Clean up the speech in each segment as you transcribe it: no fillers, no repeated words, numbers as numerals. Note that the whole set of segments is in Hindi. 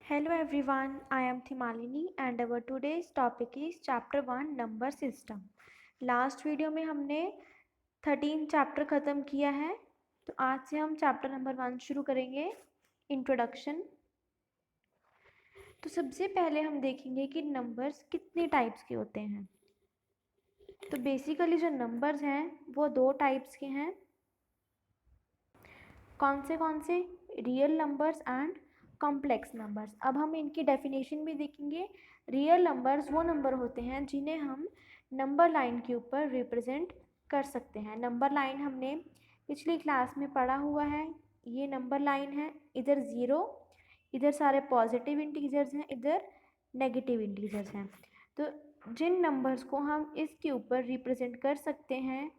Hello everyone, I am Thimalini and our today's topic is chapter 1 number system. Last video में हमने 13 चैप्टर ख़त्म किया है, तो आज से हम चैप्टर नंबर 1 शुरू करेंगे, इंट्रोडक्शन। तो सबसे पहले हम देखेंगे कि नंबर्स कितने टाइप्स के होते हैं। तो बेसिकली जो नंबर्स हैं वो दो टाइप्स के हैं। कौन से real numbers and complex numbers. अब हम इनकी डेफिनेशन भी देखेंगे। रियल नंबर्स वो नंबर होते हैं जिन्हें हम नंबर लाइन के ऊपर रिप्रेजेंट कर सकते हैं। नंबर लाइन हमने पिछली क्लास में पढ़ा हुआ है। ये नंबर लाइन है, इधर ज़ीरो, इधर सारे पॉजिटिव इंटीजर्स हैं, इधर नेगेटिव इंटीजर्स हैं। तो जिन नंबर्स को हम इसके ऊपर रिप्रेजेंट कर सकते हैं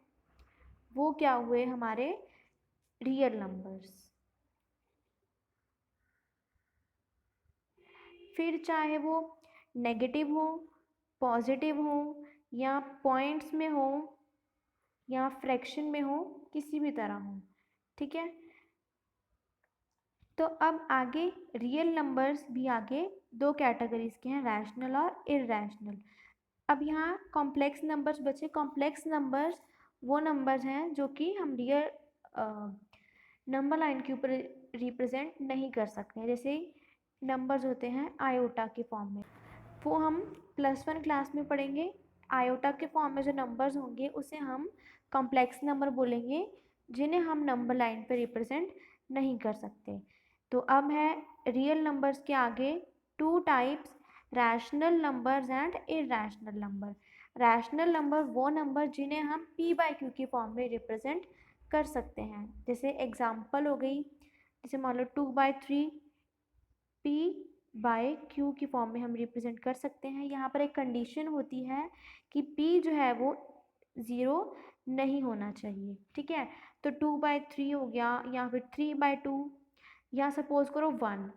वो क्या हुए हमारे रियल नंबर्स। फिर चाहे वो नेगेटिव हो, पॉजिटिव हो, या पॉइंट्स में हो, या फ्रैक्शन में हो, किसी भी तरह हो, ठीक है। तो अब आगे रियल नंबर्स भी आगे दो कैटेगरीज के हैं, रैशनल और इररैशनल। अब यहाँ कॉम्प्लेक्स नंबर्स बचे। कॉम्प्लेक्स नंबर्स वो नंबर्स हैं जो कि हम रियल नंबर लाइन के ऊपर रिप्रेजेंट नहीं कर सकते हैं। जैसे नंबर्स होते हैं आयोटा के फॉर्म में, वो हम +1 क्लास में पढ़ेंगे। आयोटा के फॉर्म में जो नंबर्स होंगे उसे हम कॉम्प्लेक्स नंबर बोलेंगे, जिन्हें हम नंबर लाइन पर रिप्रेजेंट नहीं कर सकते। तो अब है रियल नंबर्स के आगे two types, rational numbers and irrational number. Rational number वो नंबर जिन्हें हम p/q के फॉर्म में रिप्रेजेंट कर सकते हैं। जैसे एग्जांपल हो गई, जैसे मान लो 2/3 p/q की फॉर्म में हम रिप्रेजेंट कर सकते हैं। यहाँ पर एक कंडीशन होती है कि p जो है वो 0 नहीं होना चाहिए, ठीक है। तो 2/3 हो गया, या फिर 3/2, या सपोज करो 1।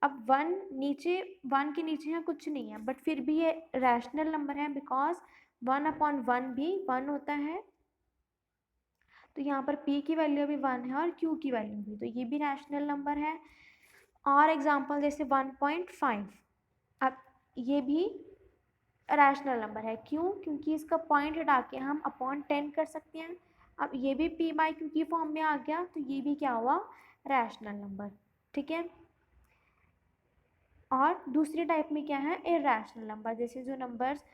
अब 1 नीचे, 1 के नीचे यहाँ कुछ नहीं है, बट फिर भी ये रैशनल नंबर है, बिकॉज 1/1 भी 1 होता है। तो यहाँ पर p की वैल्यू भी 1 है और q की वैल्यू भी, तो ये भी रैशनल नंबर है। और एग्जांपल जैसे 1.5, अब ये भी रैशनल नंबर है। क्यों? क्योंकि इसका पॉइंट हटा के हम अपॉन 10 कर सकते हैं। अब ये भी p/q की फॉर्म में आ गया, तो ये भी क्या हुआ, रैशनल नंबर, ठीक है। और दूसरी टाइप में क्या है, इररैशनल नंबर। जैसे जो नंबर्स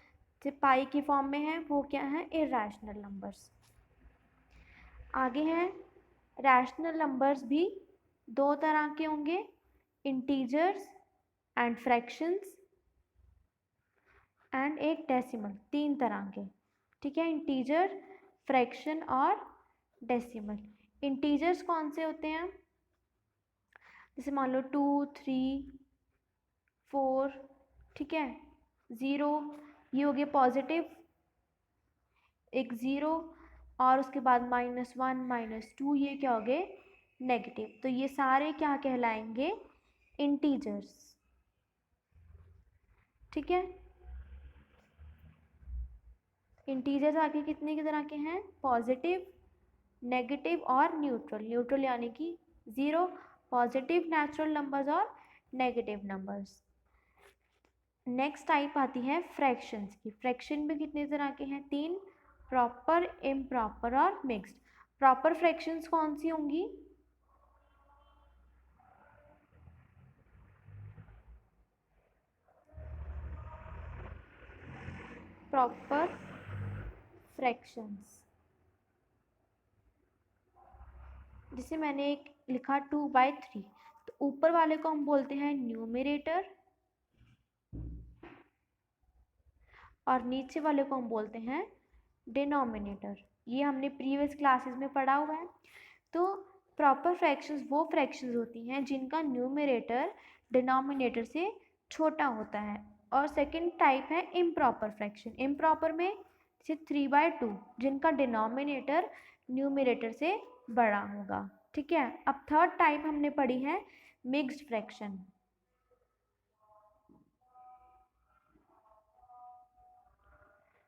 जो पाई की फॉर्म में है वो क्या है, इररैशनल नंबर्स। आगे हैं रैशनल नंबर्स भी दो तरह के होंगे, इंटीजर्स एंड फ्रैक्शंस, एंड एक डेसिमल, 3 तरह के, ठीक है। इंटीजर, फ्रैक्शन और डेसिमल। इंटीजर्स कौन से होते हैं, जैसे मान लो 2, 3, 4, ठीक है, 0, ये हो गया पॉजिटिव, एक 0, और उसके बाद -1, -2, ये क्या हो गए, नेगेटिव। तो ये सारे क्या कहलाएंगे, इंटीजर्स, ठीक है। इंटीजर्स आगे कितने की तरह के हैं, पॉजिटिव, नेगेटिव और न्यूट्रल। न्यूट्रल यानी कि 0, पॉजिटिव नेचुरल नंबर्स और नेगेटिव नंबर्स। नेक्स्ट टाइप आती है फ्रैक्शंस की। फ्रैक्शन में कितने तरह के हैं, 3, प्रॉपर, इम्प्रॉपर और मिक्स्ड। प्रॉपर फ्रैक्शंस कौन सी होंगी, प्रॉपर फ्रैक्शंस, जिसे मैंने एक लिखा 2/3, तो ऊपर वाले को हम बोलते हैं न्यूमरेटर और नीचे वाले को हम बोलते हैं डिनोमिनेटर। ये हमने प्रीवियस क्लासेस में पढ़ा हुआ है। तो प्रॉपर फ्रैक्शंस वो फ्रैक्शंस होती हैं जिनका न्यूमरेटर डिनोमिनेटर से छोटा होता है। और सेकंड टाइप है इम्प्रॉपर फ्रैक्शन। इम्प्रॉपर में जैसे 3/2, जिनका डिनोमिनेटर न्यूमरेटर से बड़ा होगा, ठीक है। अब थर्ड टाइप हमने पढ़ी है मिक्स्ड फ्रैक्शन।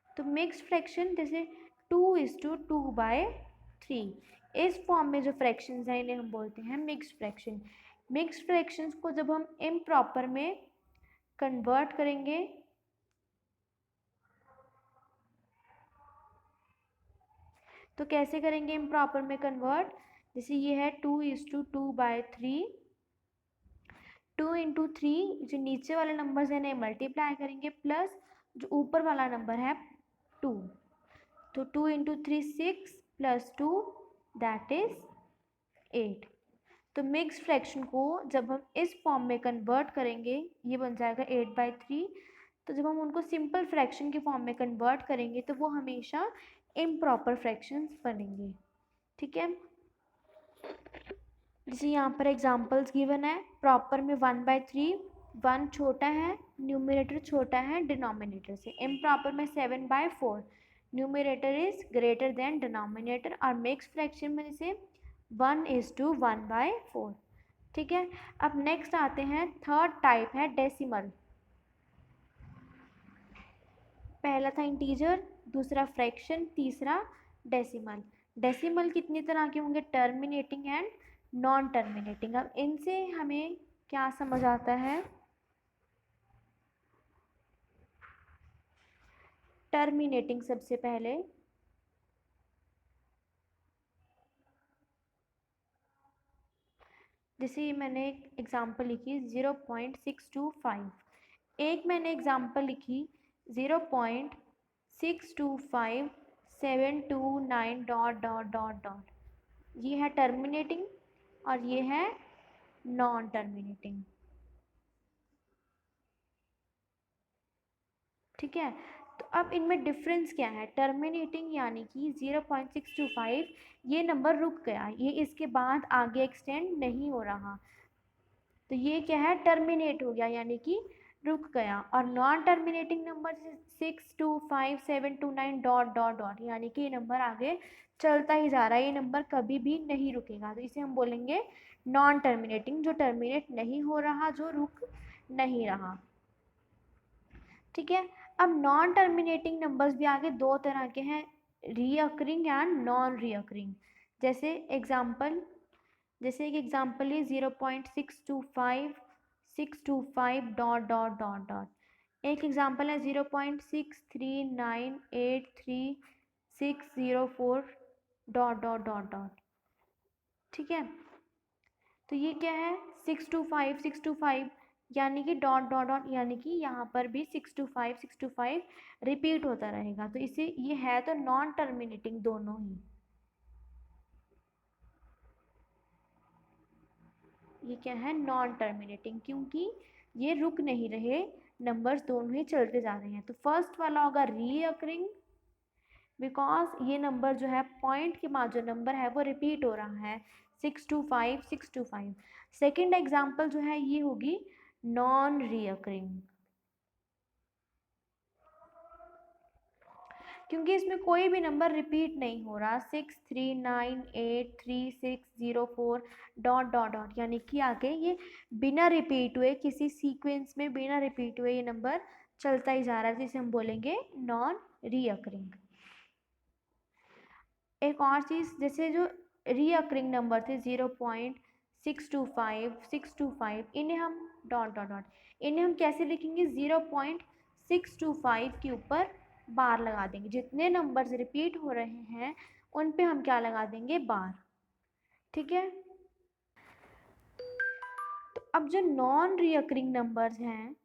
तो मिक्स्ड फ्रैक्शन जैसे 2:2/3, इस फॉर्म में जो फ्रैक्शंस हैं इन्हें हम बोलते हैं मिक्स्ड फ्रैक्शन। मिक्स्ड फ्रैक्शंस को जब हम इम्प्रॉपर में कन्वर्ट करेंगे तो कैसे करेंगे इम्प्रॉपर में कन्वर्ट? जैसे ये है 2:2/3, 2 × 3 जो नीचे वाले नंबर्स है मल्टीप्लाई करेंगे प्लस जो ऊपर वाला नंबर है 2, तो 2 × 3 6 प्लस 2 दैट इज 8। तो मिक्स फ्रैक्शन को जब हम इस फॉर्म में कन्वर्ट करेंगे ये बन जाएगा 8/3। तो जब हम उनको सिंपल फ्रैक्शन के फॉर्म में कन्वर्ट करेंगे तो वो हमेशा इम्प्रॉपर फ्रैक्शंस बनेंगे। ठीक है, जैसे यहाँ पर एग्जांपल्स गिवन है। प्रॉपर में 1/3, 1 छोटा है, न्यूमरेटर छोटा है डिनोमिनेटर से। इम्प्रॉपर में 7/4, numerator is greater than denominator. और मिक्स फ्रैक्शन में जैसे 1:1/4। ठीक है, अब नेक्स्ट आते हैं, थर्ड टाइप है डेसिमल। पहला था इंटीजर, दूसरा फ्रैक्शन, तीसरा डेसिमल। डेसिमल कितनी तरह के होंगे? Terminating and non terminating. अब इनसे हमें क्या समझ आता है? टर्मिनेटिंग सबसे पहले, जैसे मैंने एक एग्जांपल लिखी 0.625, एक मैंने एग्जांपल लिखी 0.625,729 डॉट डॉट डॉट डॉट। ये है टर्मिनेटिंग और ये है नॉन टर्मिनेटिंग। ठीक है, तो अब इनमें डिफरेंस क्या है? टर्मिनेटिंग यानी कि 0.625 ये नंबर रुक गया, ये इसके बाद आगे एक्सटेंड नहीं हो रहा, तो ये क्या है? टर्मिनेट हो गया यानी कि रुक गया। और non terminating number 625,729 dot dot dot यानी कि ये नंबर आगे चलता ही जा रहा है, ये नंबर कभी भी नहीं रुकेगा, तो इसे हम बोलेंगे नॉन टर्मिनेटिंग, जो टर्मिनेट नहीं हो रहा, जो रुक नहीं रहा। ठीक है, अब नॉन टर्मिनेटिंग नंबर्स भी आगे दो तरह के हैं, रीअकरिंग एंड नॉन रीअकरिंग। जैसे एग्जांपल, जैसे एक एग्जांपल है 0.625,625 डॉट डॉट डॉट डॉट। एक एग्जांपल है 0.63983,604 डॉट डॉट डॉट डॉट। ठीक है, तो ये क्या है? 625 यानी कि डॉट डॉट डॉट, यानी कि यहाँ पर भी 625 रिपीट होता रहेगा, तो इसे ये है तो नॉन टर्मिनेटिंग दोनों ही। ये क्या है? नॉन टर्मिनेटिंग, क्योंकि ये रुक नहीं रहे, नंबर्स दोनों ही चलते जा रहे हैं। तो फर्स्ट वाला होगा रीअकरिंग, बिकॉज ये नंबर जो है पॉइंट के बाद जो नंबर है वो रिपीट हो रहा है, 625 सेकेंड एग्जाम्पल जो है ये होगी नॉन रीअकरिंग, क्योंकि इसमें कोई भी नंबर रिपीट नहीं हो रहा। 63983,604 डॉट डॉट डॉट यानी कि आगे ये बिना रिपीट हुए, किसी सीक्वेंस में बिना रिपीट हुए ये नंबर चलता ही जा रहा है, जिसे हम बोलेंगे नॉन रीअकरिंग। एक और चीज़, जैसे जो रीअकरिंग नंबर थे 0.625 625, इन्हें हम डॉट डॉट डॉट, इन्हें हम कैसे लिखेंगे? 0.625 के ऊपर बार लगा देंगे, जितने नंबर्स रिपीट हो रहे हैं उन पे हम क्या लगा देंगे? बार। ठीक है, तो अब जो नॉन रीअकरिंग नंबर्स हैं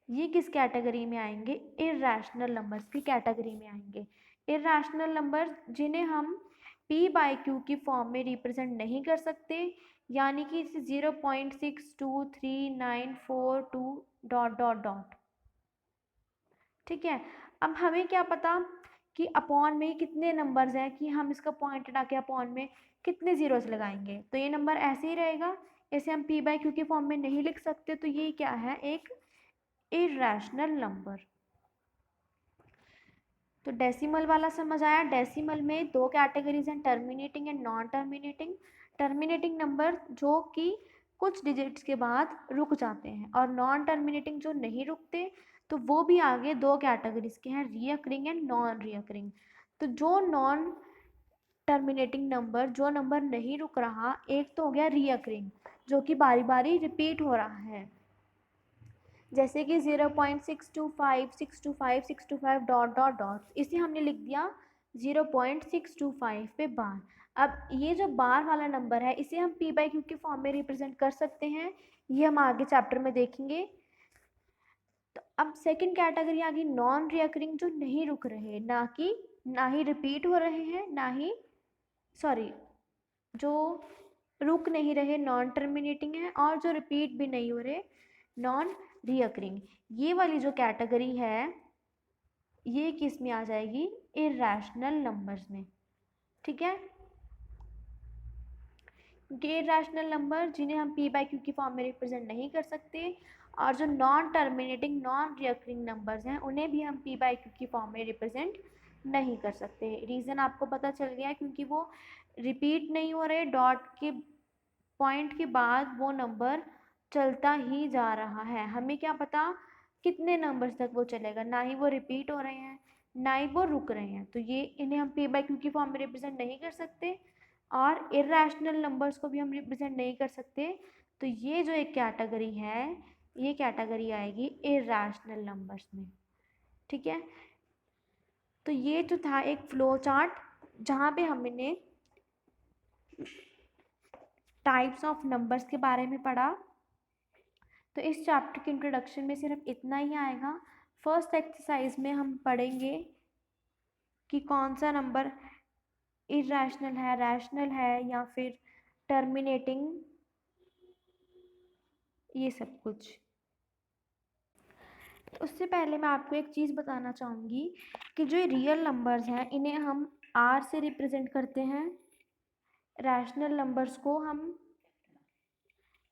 ये किस कैटेगरी में आएंगे? इर्रेशनल नंबर्स की कैटेगरी में आएंगे। इर्रेशनल नंबर्स जिन्हें हम p/q की फॉर्म में रिप्रेजेंट नहीं कर सकते, यानी कि 0.62394 डॉट डॉट डॉट। ठीक है, अब हमें क्या पता कि अपॉन में कितने नंबर्स हैं कि हम इसका पॉइंट हटा के अपॉन में कितने जीरोस लगाएंगे, तो ये नंबर ऐसे ही रहेगा, इसे हम p/q की फॉर्म में नहीं लिख सकते, तो ये क्या है? एक इर्रेशनल नंबर। तो डेसिमल वाला समझ आया। डेसिमल में दो कैटेगरीज हैं, terminating and non terminating. Terminating number जो कि कुछ डिजिट्स के बाद रुक जाते हैं, और नॉन टर्मिनेटिंग जो नहीं रुकते, तो वो भी आगे दो कैटेगरीज के हैं, रीअकरिंग एंड नॉन रीअकरिंग। तो जो नॉन टर्मिनेटिंग नंबर, जो नंबर नहीं रुक रहा, एक तो हो गया रीअकरिंग जो कि बारी बारी रिपीट हो रहा है, जैसे कि 0.625 625 625 डॉट डॉट डॉट, इसे हमने लिख दिया 0.625 पे बार। अब ये जो बार वाला नंबर है इसे हम p बाई क्यू के फॉर्म में रिप्रेजेंट कर सकते हैं, ये हम आगे चैप्टर में देखेंगे। तो अब सेकंड कैटेगरी आ गई नॉन रिकरिंग, जो नहीं रुक रहे, ना ही रिपीट हो रहे हैं, ना ही सॉरी जो रुक नहीं रहे नॉन टर्मिनेटिंग है, और जो रिपीट भी नहीं हो रहे नॉन रिकरिंग। ये वाली जो कैटेगरी है ये किस में आ जाएगी, इरैशनल नंबर्स में। ठीक है, क्योंकि इरैशनल नंबर जिन्हें हम p बाई क्यू की फॉर्म में रिप्रेजेंट नहीं कर सकते, और जो non terminating non recurring numbers हैं उन्हें भी हम p बाई क्यू की फॉर्म में रिप्रेजेंट नहीं कर सकते। रीज़न आपको पता चल गया, क्योंकि वो रिपीट नहीं हो रहे, डॉट के पॉइंट के बाद वो नंबर चलता ही जा रहा है, हमें क्या पता कितने नंबर्स तक वो चलेगा, ना ही वो रिपीट हो रहे हैं ना ही वो रुक रहे हैं, तो ये इन्हें हम p बाई क्यू की फॉर्म में रिप्रेजेंट नहीं कर सकते, और इरैशनल नंबर्स को भी हम रिप्रेजेंट नहीं कर सकते। तो ये जो एक कैटेगरी है, ये कैटेगरी आएगी इरैशनल नंबर्स में। ठीक है, तो ये जो था एक फ्लो चार्ट जहाँ पे हमने टाइप्स ऑफ नंबर्स के बारे में पढ़ा। तो इस चैप्टर के इंट्रोडक्शन में सिर्फ इतना ही आएगा। फर्स्ट एक्सरसाइज में हम पढ़ेंगे कि कौन सा नंबर इरैशनल है, रैशनल है, या फिर टर्मिनेटिंग, ये सब कुछ। उससे पहले मैं आपको एक चीज़ बताना चाहूँगी कि जो रियल नंबर्स हैं इन्हें हम r से रिप्रेजेंट करते हैं, रैशनल नंबर्स को हम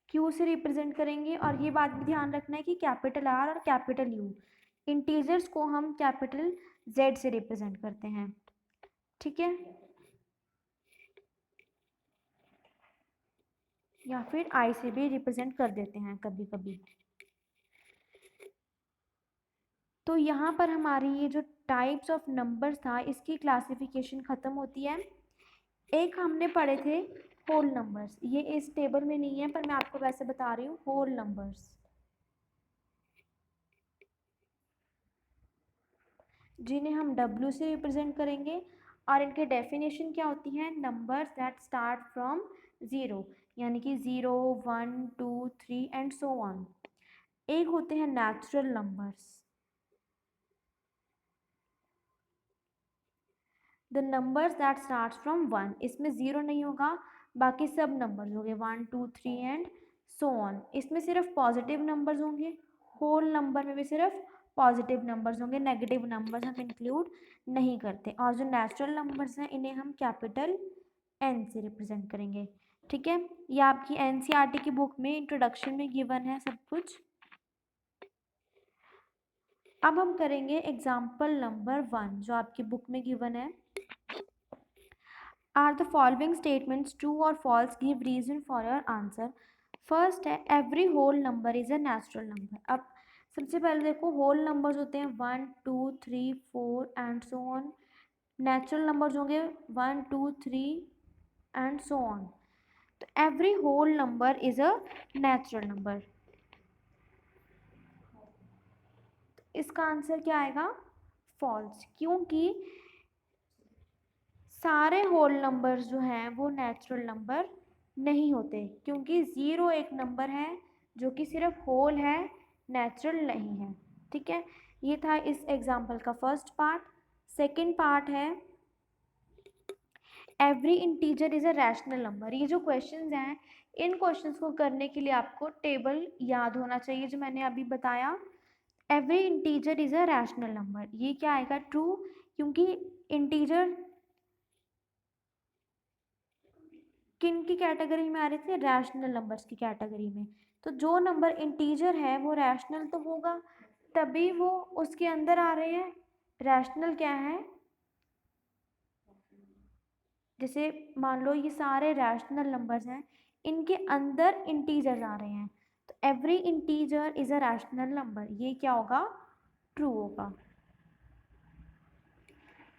q से रिप्रेजेंट करेंगे, और ये बात भी ध्यान रखना है कि कैपिटल R और कैपिटल U, इंटीजर्स को हम कैपिटल Z से रिप्रेजेंट करते हैं। ठीक है, या फिर I से भी रिप्रेजेंट कर देते हैं कभी कभी। तो यहाँ पर हमारी ये जो टाइप्स ऑफ नंबर्स था इसकी क्लासिफिकेशन ख़त्म होती है। एक हमने पढ़े थे होल नंबर्स, ये इस टेबल में नहीं है पर मैं आपको वैसे बता रही हूँ, होल नंबर्स जिन्हें हम W से रिप्रेजेंट करेंगे, और इनके डेफिनेशन क्या होती है, नंबर्स दैट स्टार्ट फ्रॉम 0, यानी कि 0 1 2 3 एंड सो ऑन। एक होते हैं natural numbers, the numbers that start from 1, इसमें 0 नहीं होगा, बाकी सब नंबर्स होंगे 1 2 3 एंड सो ऑन। इसमें सिर्फ पॉजिटिव नंबर्स होंगे, होल नंबर में भी सिर्फ पॉजिटिव नंबर्स होंगे, नेगेटिव नंबर्स हम इंक्लूड नहीं करते। और जो नेचुरल नंबर्स हैं इन्हें हम कैपिटल N से रिप्रेजेंट करेंगे। ठीक है, ये आपकी NCERT की बुक में इंट्रोडक्शन में गिवन है सब कुछ। अब हम करेंगे एग्जाम्पल नंबर 1 जो आपकी बुक में गिवन है। Are the following statements true or false? Give reason for your answer. First है every whole number is a natural number। अब सबसे पहले देखो होल नंबर्स होते हैं 1 2 3 4 and so on, natural numbers होंगे 1 2 3 एंड सो ऑन। तो every whole number is a natural number, इसका आंसर क्या आएगा, फॉल्स, क्योंकि सारे होल नंबर्स जो हैं वो नेचुरल नंबर नहीं होते, क्योंकि 0 एक नंबर है जो कि सिर्फ होल है, नेचुरल नहीं है। ठीक है, ये था इस एग्जाम्पल का फर्स्ट पार्ट। सेकंड पार्ट है every integer is a rational number. ये जो क्वेश्चंस हैं इन क्वेश्चंस को करने के लिए आपको टेबल याद होना चाहिए जो मैंने अभी बताया। Every integer is a rational number, ये क्या आएगा, ट्रू, क्योंकि इंटीजर किन की कैटेगरी में आ रहे थे, रैशनल नंबर्स की कैटेगरी में। तो जो नंबर इंटीजर है वो रैशनल तो होगा, तभी वो उसके अंदर आ रहे हैं। रैशनल क्या है, जैसे मान लो ये सारे रैशनल नंबर्स हैं, इनके अंदर इंटीजर्स आ रहे हैं, तो every integer is a rational number, ये क्या होगा, ट्रू होगा।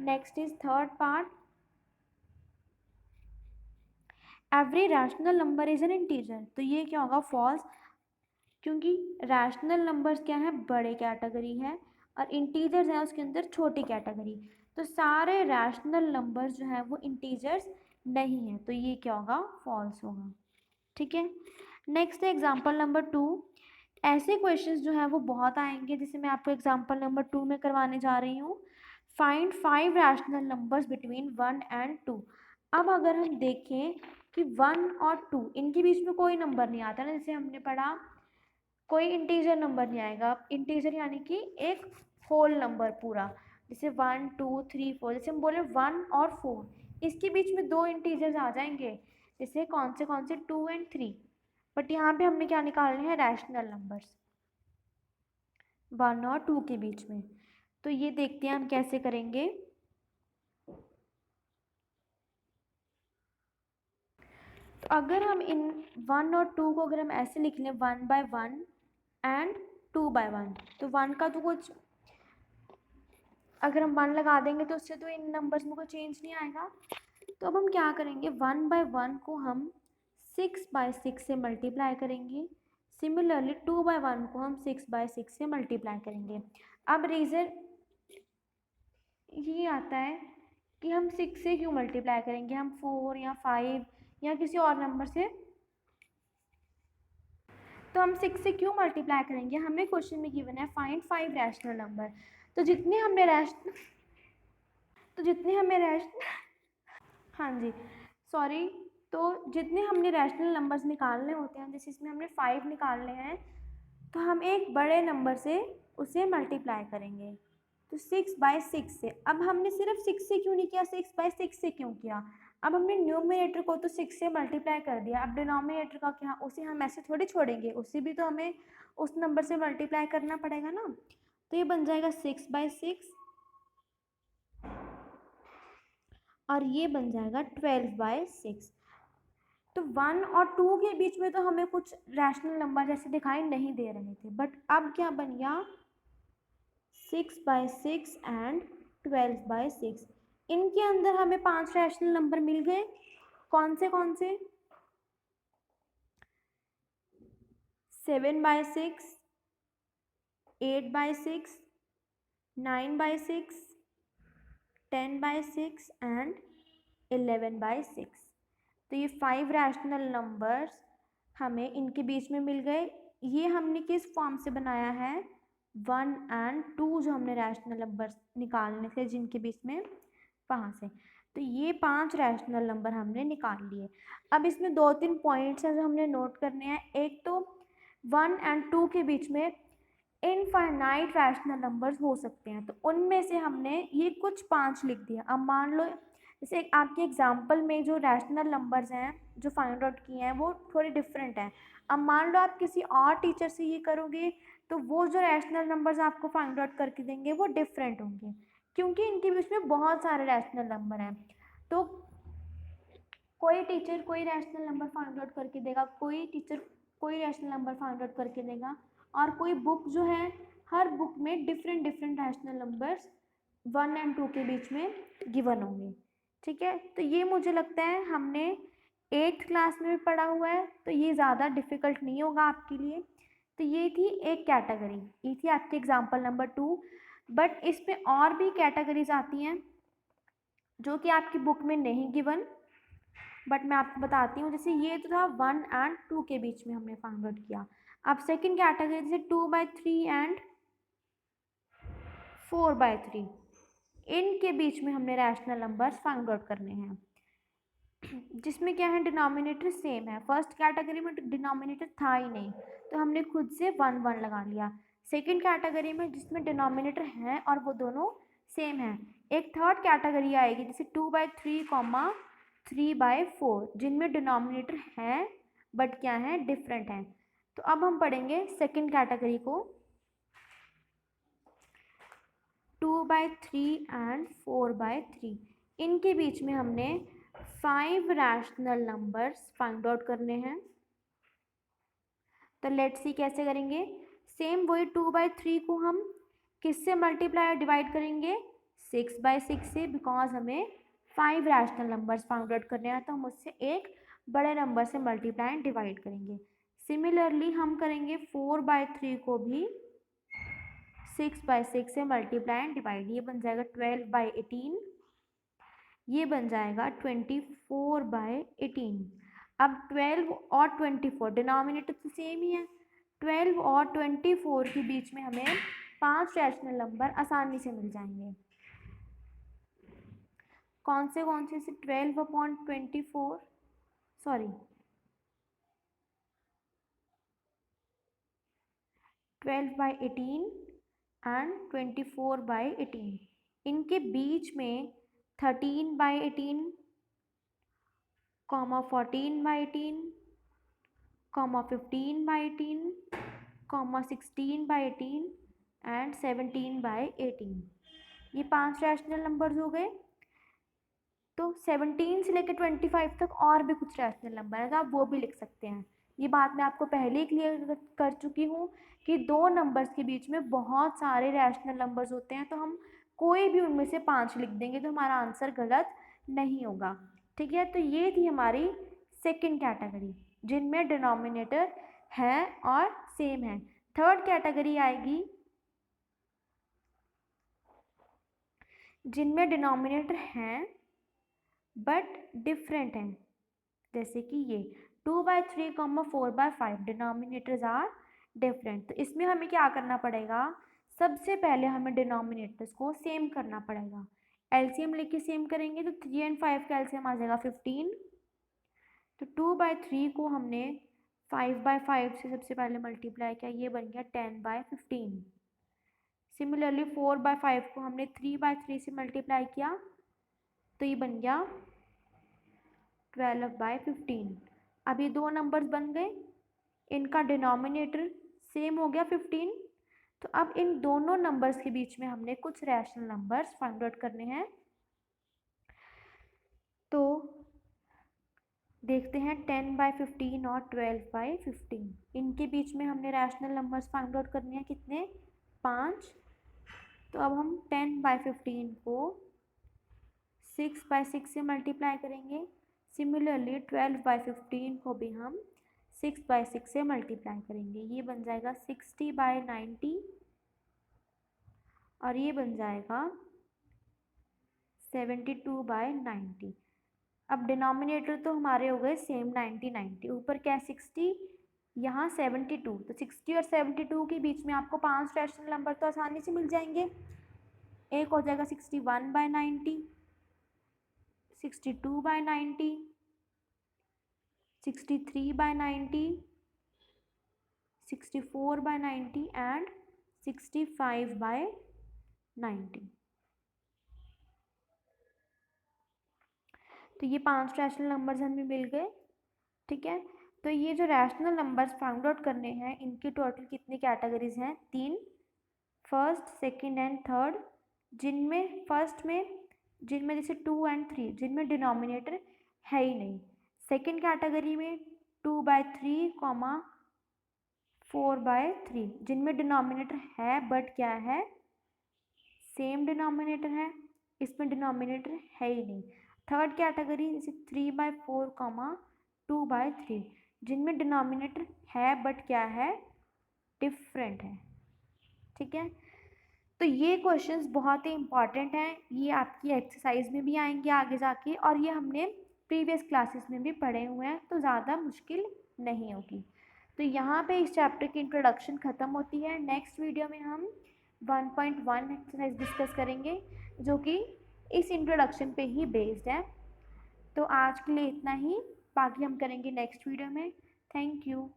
Next is third part, every rational number is an integer, तो ये क्या होगा, फॉल्स, क्योंकि रैशनल नंबर्स क्या है, बड़े कैटेगरी है और इंटीजर्स हैं उसके अंदर छोटी कैटेगरी, तो सारे रैशनल नंबर्स जो है वो इंटीजर्स नहीं है, तो ये क्या होगा, फॉल्स होगा। ठीक है, नेक्स्ट है एग्जाम्पल नंबर 2। ऐसे क्वेश्चंस जो है वो बहुत आएंगे, जिसे मैं आपको एग्जाम्पल नंबर 2 में करवाने जा रही हूँ। Find 5 rational numbers between 1 and 2। अब अगर हम देखें कि 1 और 2 इनके बीच में कोई नंबर नहीं आता ना, जैसे हमने पढ़ा कोई इंटीजर नंबर नहीं आएगा, इंटीजर यानी कि एक होल नंबर पूरा, जैसे 1 2 3 4, जैसे हम बोले 1 और 4 इसके बीच में दो इंटीजर्स आ जाएंगे, जैसे कौन से 2 एंड 3, बट यहाँ पे हमने क्या निकालने हैं, रैशनल नंबर्स 1 और 2 के बीच में। तो ये देखते हैं हम कैसे करेंगे। तो अगर हम इन 1 और 2 को अगर हम ऐसे लिख लें 1 बाय 1 एंड 2 बाय 1, तो 1 का तो कुछ, अगर हम 1 लगा देंगे तो उससे तो इन नंबर्स में कोई चेंज नहीं आएगा। तो अब हम क्या करेंगे, 1 बाय 1 को हम 6 बाय 6 से मल्टीप्लाई करेंगे, सिमिलरली 2 बाय 1 को हम 6 बाय 6 से मल्टीप्लाई करेंगे। अब रीज़न ये आता है कि हम 6 से क्यों मल्टीप्लाई करेंगे, हम 4 या 5 या किसी और नंबर से, तो हम 6 से क्यों मल्टीप्लाई करेंगे, हमें क्वेश्चन में गिवन है फाइंड 5 रैशनल नंबर, तो जितने हमें रैशनल हाँ जी, सॉरी, तो जितने हमने रैशनल नंबर्स निकालने होते हैं, जैसे इसमें हमने 5 निकालने हैं, तो हम एक बड़े नंबर से उसे मल्टीप्लाई करेंगे, तो 6 बाय 6 से। अब हमने सिर्फ 6 से क्यों नहीं किया, 6 बाय 6 से क्यों किया, अब हमने न्यूमरेटर को तो 6 से मल्टीप्लाई कर दिया, अब डिनोमिनेटर का क्या, उसे हम ऐसे थोड़ी छोड़ेंगे, उसे भी तो हमें उस नंबर से मल्टीप्लाई करना पड़ेगा ना, तो ये बन जाएगा 6 बाय 6 और ये बन जाएगा 12 बाय 6। तो 1 और 2 के बीच में तो हमें कुछ रैशनल नंबर जैसे दिखाई नहीं दे रहे थे, बट अब क्या बन गया, 6 बाय 6 एंड 12 बाय 6, इनके अंदर हमें 5 रैशनल नंबर मिल गए, कौन से 7 by 6, 8 by 6, 9 by 6, 10 by 6 and 11 by 6। तो ये 5 रैशनल नंबर्स हमें इनके बीच में मिल गए। ये हमने किस फॉर्म से बनाया है, 1 एंड 2 जो हमने रैशनल नंबर्स निकालने थे जिनके बीच में, वहाँ से। तो ये 5 रैशनल नंबर हमने निकाल लिए। अब इसमें 2-3 पॉइंट्स हैं जो हमने नोट करने हैं। एक तो 1 एंड 2 के बीच में इनफाइनाइट रैशनल नंबर्स हो सकते हैं, तो उनमें से हमने ये कुछ 5 लिख दिया। अब मान लो जैसे आपके एग्जाम्पल में जो रैशनल नंबर्स हैं जो फाइंड आउट किए हैं वो थोड़े डिफरेंट हैं। अब मान लो आप किसी और टीचर से ये करोगे तो वो जो रैशनल नंबर्स आपको फाइंड आउट करके देंगे वो डिफरेंट होंगे, क्योंकि इनके बीच में बहुत सारे रैशनल नंबर हैं। तो कोई टीचर कोई रैशनल नंबर फाइंड आउट करके देगा, कोई टीचर कोई रैशनल नंबर फाइंड आउट करके देगा, और कोई बुक जो है हर बुक में different different rational numbers 1 and 2 के बीच में गिवन होंगे। ठीक है, तो ये मुझे लगता है हमने 8th क्लास में भी पढ़ा हुआ है, तो ये ज़्यादा डिफ़िकल्ट नहीं होगा आपके लिए। तो ये थी एक कैटेगरी, ये थी आपकी एग्जाम्पल नंबर 2, बट इसमें और भी कैटेगरीज आती हैं जो कि आपकी बुक में नहीं गिवन, बट मैं आपको बताती हूँ। जैसे ये तो था 1 एंड 2 के बीच में हमने फाइंड आउट किया। अब सेकंड कैटेगरी जैसे 2 बाय 3 एंड 4 बाय 3, इनके बीच में हमने रैशनल नंबर्स फाइंड आउट करने हैं, जिसमें क्या है, डिनोमिनेटर सेम है। फर्स्ट कैटेगरी में डिनोमिनेटर था ही नहीं, तो हमने खुद से 1 1 लगा लिया। सेकंड कैटेगरी में जिसमें डिनोमिनेटर है और वो दोनों सेम है, एक थर्ड कैटेगरी आएगी जैसे 2 बाय 3 कॉमा 3 बाय 4, जिनमें डिनोमिनेटर है बट क्या है, डिफरेंट है। तो अब हम पढ़ेंगे सेकंड कैटेगरी को, 2 बाय 3 एंड 4 बाय 3, इनके बीच में हमने 5 रैशनल नंबर्स फाइंड आउट करने हैं। तो लेट्स सी कैसे करेंगे, सेम वही 2 बाय 3 को हम किससे मल्टीप्लाई डिवाइड करेंगे, 6 बाय 6 से, बिकॉज हमें 5 रैशनल नंबर्स फाइंड आउट करने हैं, तो हम उससे एक बड़े नंबर से मल्टीप्लाई एंड डिवाइड करेंगे। सिमिलरली हम करेंगे 4/3 को भी 6/6 से मल्टीप्लाई एंड डिवाइड। ये बन जाएगा 12/18, ये बन जाएगा 24/18। अब 12 और 24 डिनोमिनेटर तो सेम ही है, 12 और 24 के बीच में हमें 5 रैशनल नंबर आसानी से मिल जाएंगे। कौन से 12/24, सॉरी 12/18 एंड 24/18, इनके बीच में 13/18, 14/18, 15/18, 16/18 एंड 17/18, ये 5 रैशनल नंबर्स हो गए। तो 17 से लेकर 25 तक और भी कुछ रैशनल नंबर है, तो आप वो भी लिख सकते हैं। ये बात मैं आपको पहले ही क्लियर कर चुकी हूँ कि दो नंबर्स के बीच में बहुत सारे रैशनल नंबर्स होते हैं, तो हम कोई भी उनमें से 5 लिख देंगे तो हमारा आंसर गलत नहीं होगा। ठीक है, तो ये थी हमारी सेकेंड कैटेगरी, जिनमें डिनोमिनेटर है और सेम है। थर्ड कैटेगरी आएगी जिनमें डिनोमिनेटर हैं बट डिफरेंट हैं, जैसे कि ये 2/3, 4/5 डिनोमिनेटर्स आर डिफरेंट। तो इसमें हमें क्या करना पड़ेगा, सबसे पहले हमें डिनोमिनेटर्स को सेम करना पड़ेगा। एलसीएम लेके सेम करेंगे तो 3 और 5 का एलसीएम आ जाएगा 15। तो 2/3 को हमने 5/5 से सबसे पहले मल्टीप्लाई किया, ये बन गया 10/15। सिमिलरली 4/5 को हमने 3/3 से मल्टीप्लाई किया, तो ये बन गया 12/15। अब ये दो नंबर्स बन गए, इनका डिनोमिनेटर सेम हो गया 15। तो अब इन दोनों नंबर्स के बीच में हमने कुछ रैशनल नंबर्स फाइंड आउट करने हैं। तो देखते हैं 10/15 और 12/15, इनके बीच में हमने रैशनल नंबर्स फाइंड आउट करने हैं, कितने, 5। तो अब हम 10/15 को 6/6 से मल्टीप्लाई करेंगे। सिमिलरली 12/15 को भी हम 6/6 से मल्टीप्लाई करेंगे, ये बन जाएगा 60/90 और ये बन जाएगा 72/90। अब डिनोमिनेटर तो हमारे हो गए सेम 90, ऊपर क्या है 60, यहाँ 72। तो 60 और 72 के बीच में आपको 5 रैशनल नंबर तो आसानी से मिल जाएंगे। एक हो जाएगा 61/90, 62/90, 63/90, 64/90 एंड 65/90। तो ये 5 रैशनल नंबर्स हमें मिल गए। ठीक है, तो ये जो रैशनल नंबर्स फाइंड आउट करने हैं, इनकी टोटल कितनी कैटेगरीज हैं, 3, फर्स्ट, सेकंड एंड थर्ड। जिनमें फर्स्ट में जिनमें जैसे 2 और 3 जिनमें डिनोमिनेटर है ही नहीं। सेकंड कैटेगरी में 2/3, 4/3 जिनमें डिनोमिनेटर है बट क्या है, सेम डिनोमिनेटर है, इसमें डिनोमिनेटर है ही नहीं। थर्ड कैटेगरी जैसे 3/4, 2/3 जिनमें डिनोमिनेटर है बट क्या है, डिफरेंट है। ठीक है, तो ये क्वेश्चंस बहुत ही इंपॉर्टेंट हैं, ये आपकी एक्सरसाइज में भी आएंगे आगे जाके, और ये हमने प्रीवियस क्लासेस में भी पढ़े हुए हैं, तो ज़्यादा मुश्किल नहीं होगी। तो यहाँ पे इस चैप्टर की इंट्रोडक्शन ख़त्म होती है। नेक्स्ट वीडियो में हम 1.1 एक्सरसाइज डिस्कस करेंगे, जो कि इस इंट्रोडक्शन पे ही बेस्ड है। तो आज के लिए इतना ही, बाकी हम करेंगे नेक्स्ट वीडियो में। Thank you.